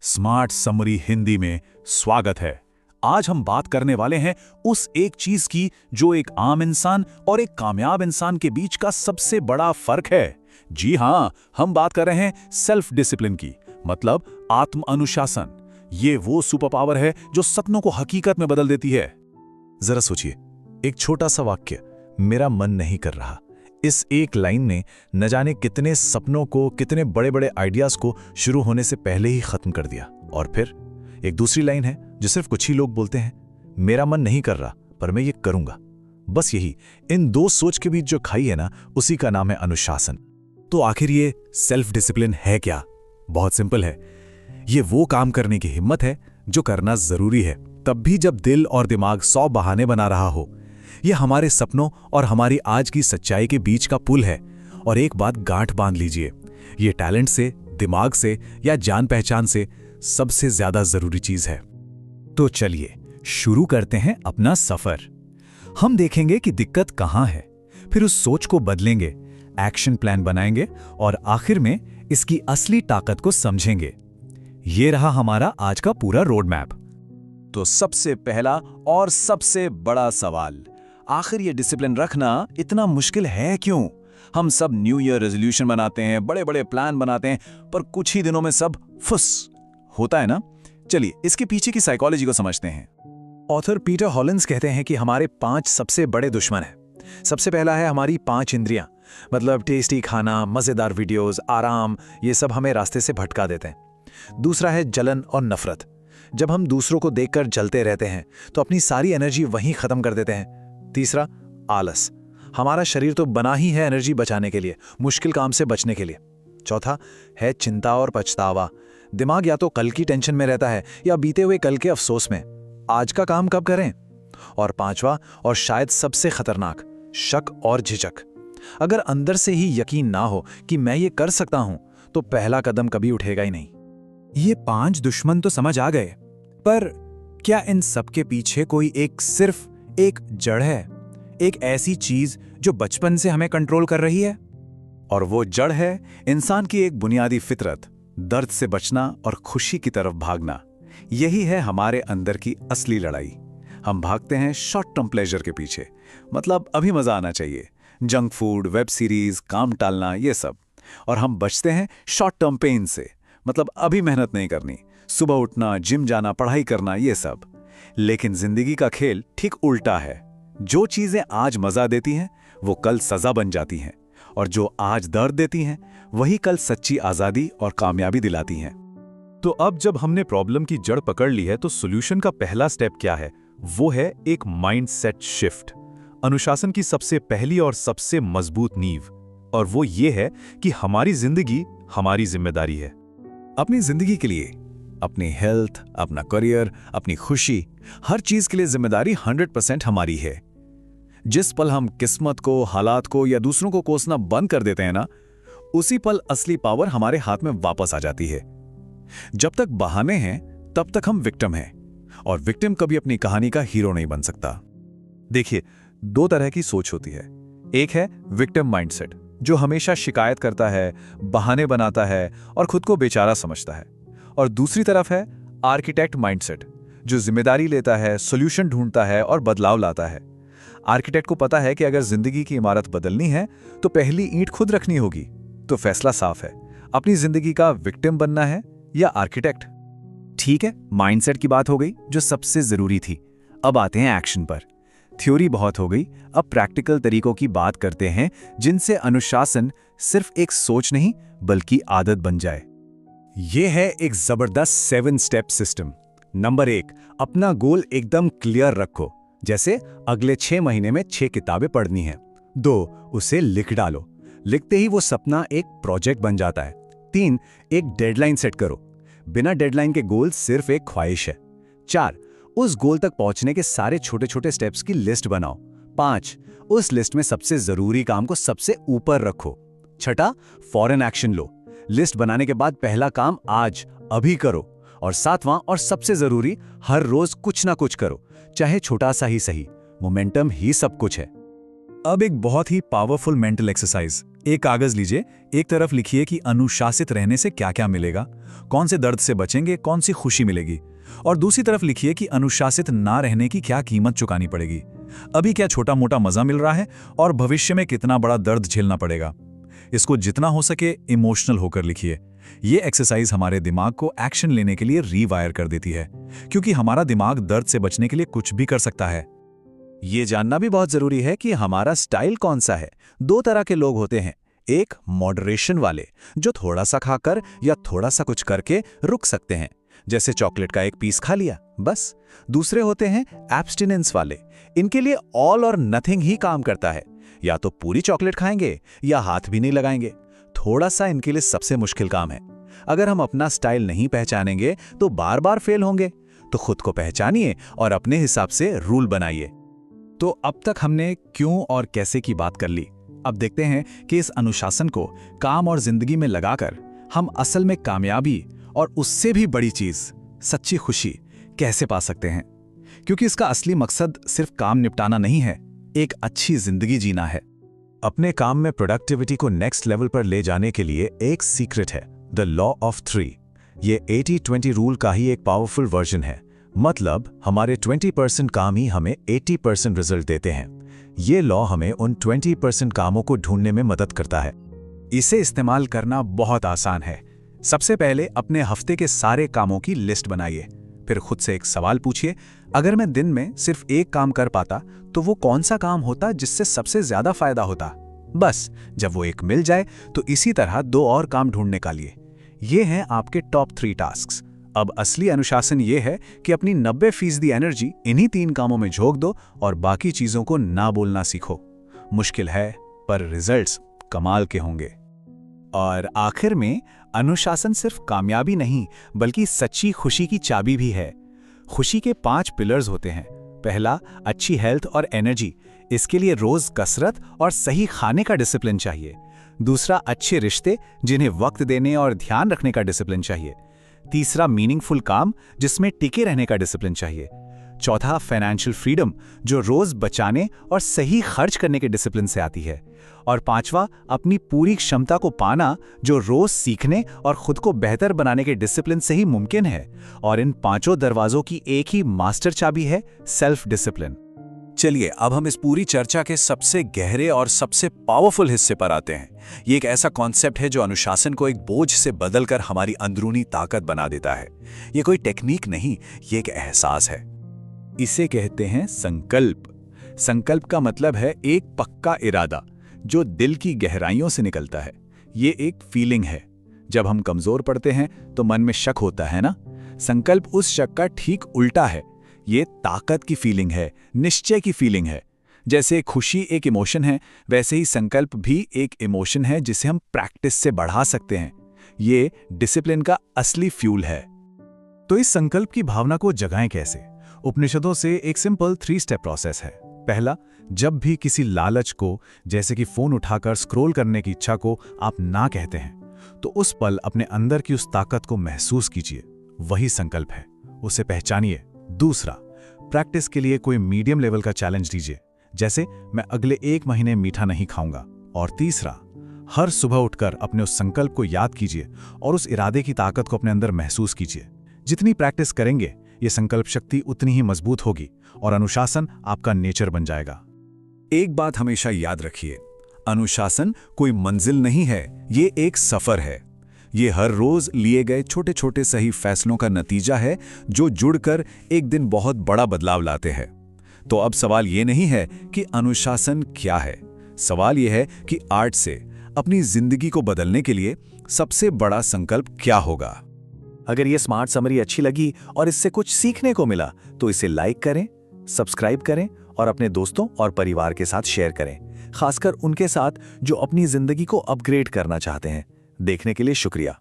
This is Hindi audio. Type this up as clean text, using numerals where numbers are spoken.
स्मार्ट समरी हिंदी में स्वागत है। आज हम बात करने वाले हैं उस एक चीज की जो एक आम इंसान और एक कामयाब इंसान के बीच का सबसे बड़ा फर्क है। जी हां, हम बात कर रहे हैं सेल्फ डिसिप्लिन की, मतलब आत्म अनुशासन। ये वो सुपर पावर है जो सपनों को हकीकत में बदल देती है। जरा सोचिए, एक छोटा सा वाक्य, मेरा मन नहीं कर रहा। इस एक लाइन ने न जाने कितने सपनों को, कितने बड़े बड़े आइडियाज को शुरू होने से पहले ही खत्म कर दिया। और फिर एक दूसरी लाइन है जो सिर्फ कुछ ही लोग बोलते हैं, मेरा मन नहीं कर रहा पर मैं ये करूंगा। बस यही, इन दो सोच के बीच जो खाई है ना, उसी का नाम है अनुशासन। तो आखिर ये सेल्फ डिसिप्लिन है क्या? बहुत सिंपल है। ये वो काम करने की हिम्मत है जो करना जरूरी है, तब भी जब दिल और दिमाग 100 बहाने बना रहा हो। ये हमारे सपनों और हमारी आज की सच्चाई के बीच का पुल है। और एक बात गांठ बांध लीजिए, ये टैलेंट से, दिमाग से या जान पहचान से सबसे ज्यादा जरूरी चीज है। तो चलिए शुरू करते हैं अपना सफर। हम देखेंगे कि दिक्कत कहां है, फिर उस सोच को बदलेंगे, एक्शन प्लान बनाएंगे और आखिर में इसकी असली ताकत को समझेंगे। ये रहा हमारा आज का पूरा रोड मैप। तो सबसे पहला और सबसे बड़ा सवाल, आखिर ये डिसिप्लिन रखना इतना मुश्किल है क्यों? हम सब न्यू ईयर रेजोल्यूशन बनाते हैं, बड़े बड़े प्लान बनाते हैं, पर कुछ ही दिनों में सब फुस होता है ना। चलिए इसके पीछे की साइकोलॉजी को समझते हैं। ऑथर पीटर हॉलिंस कहते हैं कि हमारे 5 सबसे बड़े दुश्मन हैं। सबसे पहला है हमारी 5 इंद्रियां, मतलब टेस्टी खाना, मजेदार वीडियोस, आराम, ये सब हमें रास्ते से भटका देते हैं। दूसरा है जलन और नफरत। जब हम दूसरों को देखकर जलते रहते हैं तो अपनी सारी एनर्जी वहीं खत्म कर देते हैं। तीसरा, आलस। हमारा शरीर तो बना ही है एनर्जी बचाने के लिए, मुश्किल काम से बचने के लिए। चौथा है चिंता और पछतावा। दिमाग या तो कल की टेंशन में रहता है या बीते हुए कल के अफसोस में, आज का काम कब करें। और पांचवा और शायद सबसे खतरनाक, शक और झिझक। अगर अंदर से ही यकीन ना हो कि मैं ये कर सकता हूं, तो पहला कदम कभी उठेगा ही नहीं। ये 5 दुश्मन तो समझ आ गए, पर क्या इन सब के पीछे कोई सिर्फ एक जड़ है, एक ऐसी चीज जो बचपन से हमें कंट्रोल कर रही है? और वो जड़ है इंसान की एक बुनियादी फितरत, दर्द से बचना और खुशी की तरफ भागना। यही है हमारे अंदर की असली लड़ाई। हम भागते हैं शॉर्ट टर्म प्लेजर के पीछे, मतलब अभी मजा आना चाहिए, जंक फूड, वेब सीरीज, काम टालना, ये सब। और हम बचते हैं शॉर्ट टर्म पेन से, मतलब अभी मेहनत नहीं करनी, सुबह उठना, जिम जाना, पढ़ाई करना, ये सब। लेकिन जिंदगी का खेल ठीक उल्टा है। जो चीजें आज मजा देती हैं वो कल सजा बन जाती हैं, और जो आज दर्द देती हैं वही कल सच्ची आजादी और कामयाबी दिलाती हैं। तो अब जब हमने प्रॉब्लम की जड़ पकड़ ली है, तो सॉल्यूशन का पहला स्टेप क्या है? वो है एक माइंडसेट शिफ्ट। अनुशासन की सबसे पहली और सबसे मजबूत नींव, और वो ये है कि हमारी जिंदगी हमारी जिम्मेदारी है। अपनी जिंदगी के लिए, अपनी हेल्थ, अपना करियर, अपनी खुशी, हर चीज के लिए जिम्मेदारी 100% हमारी है। जिस पल हम किस्मत को, हालात को या दूसरों को कोसना बंद कर देते हैं ना, उसी पल असली पावर हमारे हाथ में वापस आ जाती है। जब तक बहाने हैं तब तक हम विक्टिम हैं, और विक्टिम कभी अपनी कहानी का हीरो नहीं बन सकता। देखिए, 2 तरह की सोच होती है। एक है विक्टिम माइंडसेट, जो हमेशा शिकायत करता है, बहाने बनाता है और खुद को बेचारा समझता है। और दूसरी तरफ है आर्किटेक्ट माइंडसेट, जो जिम्मेदारी लेता है, सॉल्यूशन ढूंढता है और बदलाव लाता है। आर्किटेक्ट को पता है कि अगर जिंदगी की इमारत बदलनी है तो पहली ईंट खुद रखनी होगी। तो फैसला साफ है, अपनी जिंदगी का विक्टिम बनना है या आर्किटेक्ट। ठीक है, माइंडसेट की बात हो गई जो सबसे जरूरी थी। अब आते हैं एक्शन पर। थ्योरी बहुत हो गई, अब प्रैक्टिकल तरीकों की बात करते हैं, जिनसे अनुशासन सिर्फ एक सोच नहीं बल्कि आदत बन जाए। ये है एक जबरदस्त 7 स्टेप सिस्टम। नंबर 1, अपना गोल एकदम क्लियर रखो। जैसे अगले 6 महीने में 6 किताबें पढ़नी है। 2, उसे लिख डालो। लिखते ही वो सपना एक प्रोजेक्ट बन जाता है। 3, एक डेडलाइन सेट करो। बिना डेडलाइन के गोल सिर्फ एक ख्वाहिश है। 4, उस गोल तक पहुंचने के सारे छोटे छोटे स्टेप्स की लिस्ट बनाओ। 5, उस लिस्ट में सबसे जरूरी काम को सबसे ऊपर रखो। 6, फौरन एक्शन लो। लिस्ट बनाने के बाद पहला काम आज, अभी करो। और 7वां और सबसे जरूरी, हर रोज कुछ ना कुछ करो, चाहे छोटा सा ही सही। मोमेंटम ही सब कुछ है। अब एक बहुत ही पावरफुल मेंटल एक्सरसाइज, एक कागज लीजिए, एक तरफ लिखिए कि अनुशासित रहने से क्या क्या मिलेगा, कौन से दर्द से बचेंगे, कौन सी खुशी मिलेगी, और दूसरी तरफ लिखिए कि अनुशासित ना रहने की क्या कीमत चुकानी पड़ेगी। अभी क्या छोटा मोटा मजा मिल रहा है और भविष्य में कितना बड़ा दर्द झेलना पड़ेगा। इसको जितना हो सके इमोशनल होकर लिखिए। ये एक्सरसाइज हमारे दिमाग को एक्शन लेने के लिए रीवायर कर देती है, क्योंकि हमारा दिमाग दर्द से बचने के लिए कुछ भी कर सकता है। ये जानना भी बहुत जरूरी है कि हमारा स्टाइल कौन सा है। दो तरह के लोग होते हैं, एक मॉडरेशन वाले जो थोड़ा सा खाकर या थोड़ा सा कुछ करके रुक सकते हैं, जैसे चॉकलेट का एक पीस खा लिया बस। दूसरे होते हैं एब्स्टिनेंस वाले, इनके लिए ऑल और नथिंग ही काम करता है, या तो पूरी चॉकलेट खाएंगे या हाथ भी नहीं लगाएंगे। थोड़ा सा इनके लिए सबसे मुश्किल काम है। अगर हम अपना स्टाइल नहीं पहचानेंगे तो बार बार फेल होंगे। तो खुद को पहचानिए और अपने हिसाब से रूल बनाइए। तो अब तक हमने क्यों और कैसे की बात कर ली। अब देखते हैं कि इस अनुशासन को काम और जिंदगी में लगाकर हम असल में कामयाबी और उससे भी बड़ी चीज, सच्ची खुशी कैसे पा सकते हैं। क्योंकि इसका असली मकसद सिर्फ काम निपटाना नहीं है, एक अच्छी जिंदगी जीना है। अपने काम में प्रोडक्टिविटी को नेक्स्ट लेवल पर ले जाने के लिए एक सीक्रेट है, द लॉ ऑफ 3। ये 80-20 रूल का ही एक पावरफुल वर्जन है। मतलब हमारे 20% काम ही हमें 80% रिजल्ट देते हैं। ये लॉ हमें उन 20% कामों को ढूंढने में मदद करता है। इसे इस्तेमाल करना बहुत आसान है। सबसे पहले अपने हफ्ते के सारे कामों की लिस्ट बनाइए। फिर खुद से एक सवाल पूछिए, अगर मैं दिन में सिर्फ एक काम कर पाता तो वो कौन सा काम होता जिससे सबसे ज्यादा फायदा होता। बस जब वो एक मिल जाए तो इसी तरह 2 और काम ढूंढ निकालिए। ये हैं आपके टॉप 3 टास्क्स। अब असली अनुशासन ये है कि अपनी 90% एनर्जी इन्हीं 3 कामों में झोंक दो और बाकी चीजों को ना बोलना सीखो। मुश्किल है पर रिजल्ट्स कमाल के होंगे। और आखिर में अनुशासन सिर्फ कामयाबी नहीं बल्कि सच्ची खुशी की चाबी भी है। खुशी के 5 पिलर्स होते हैं। पहला, अच्छी हेल्थ और एनर्जी। इसके लिए रोज कसरत और सही खाने का डिसिप्लिन चाहिए। दूसरा, अच्छे रिश्ते जिन्हें वक्त देने और ध्यान रखने का डिसिप्लिन चाहिए। तीसरा, मीनिंगफुल काम जिसमें टिके रहने का डिसिप्लिन चाहिए। चौथा, फाइनेंशियल फ्रीडम जो रोज बचाने और सही खर्च करने के डिसिप्लिन से आती है। और पांचवा, अपनी पूरी क्षमता को पाना जो रोज सीखने और खुद को बेहतर बनाने के डिसिप्लिन से ही मुमकिन है। और इन 5 दरवाजों की एक ही मास्टर चाबी है, सेल्फ डिसिप्लिन। चलिए अब हम इस पूरी चर्चा के सबसे गहरे और सबसे पावरफुल हिस्से पर आते हैं। ये एक ऐसा कॉन्सेप्ट है जो अनुशासन को एक बोझ से बदलकर हमारी अंदरूनी ताकत बना देता है। ये कोई टेक्निक नहीं, ये एक एहसास है। इसे कहते हैं संकल्प। संकल्प का मतलब है एक पक्का इरादा जो दिल की गहराइयों से निकलता है। ये एक फीलिंग है। जब हम कमजोर पड़ते हैं तो मन में शक होता है ना। संकल्प उस शक का ठीक उल्टा है। ये ताकत की फीलिंग है, निश्चय की फीलिंग है। जैसे खुशी एक इमोशन है, वैसे ही संकल्प भी एक इमोशन है जिसे हम प्रैक्टिस से बढ़ा सकते हैं। ये डिसिप्लिन का असली फ्यूल है। तो इस संकल्प की भावना को जगाएं कैसे? उपनिषदों से एक सिंपल 3 स्टेप प्रोसेस है। पहला, जब भी किसी लालच को, जैसे कि फोन उठाकर स्क्रॉल करने की इच्छा को आप ना कहते हैं तो उस पल अपने अंदर की उस ताकत को महसूस कीजिए। वही संकल्प है, उसे पहचानिए। दूसरा, प्रैक्टिस के लिए कोई मीडियम लेवल का चैलेंज दीजिए, जैसे मैं अगले 1 महीने मीठा नहीं खाऊंगा। और तीसरा, हर सुबह उठकर अपने उस संकल्प को याद कीजिए और उस इरादे की ताकत को अपने अंदर महसूस कीजिए। जितनी प्रैक्टिस करेंगे ये संकल्प शक्ति उतनी ही मजबूत होगी और अनुशासन आपका नेचर बन जाएगा। एक बात हमेशा याद रखिए, अनुशासन कोई मंजिल नहीं है, ये एक सफर है। ये हर रोज लिए गए छोटे छोटे सही फैसलों का नतीजा है जो जुड़कर एक दिन बहुत बड़ा बदलाव लाते हैं। तो अब सवाल ये नहीं है कि अनुशासन क्या है, सवाल ये है कि आज से अपनी जिंदगी को बदलने के लिए सबसे बड़ा संकल्प क्या होगा। अगर ये स्मार्ट समरी अच्छी लगी और इससे कुछ सीखने को मिला तो इसे लाइक करें, सब्सक्राइब करें और अपने दोस्तों और परिवार के साथ शेयर करें, खासकर उनके साथ जो अपनी जिंदगी को अपग्रेड करना चाहते हैं। देखने के लिए शुक्रिया।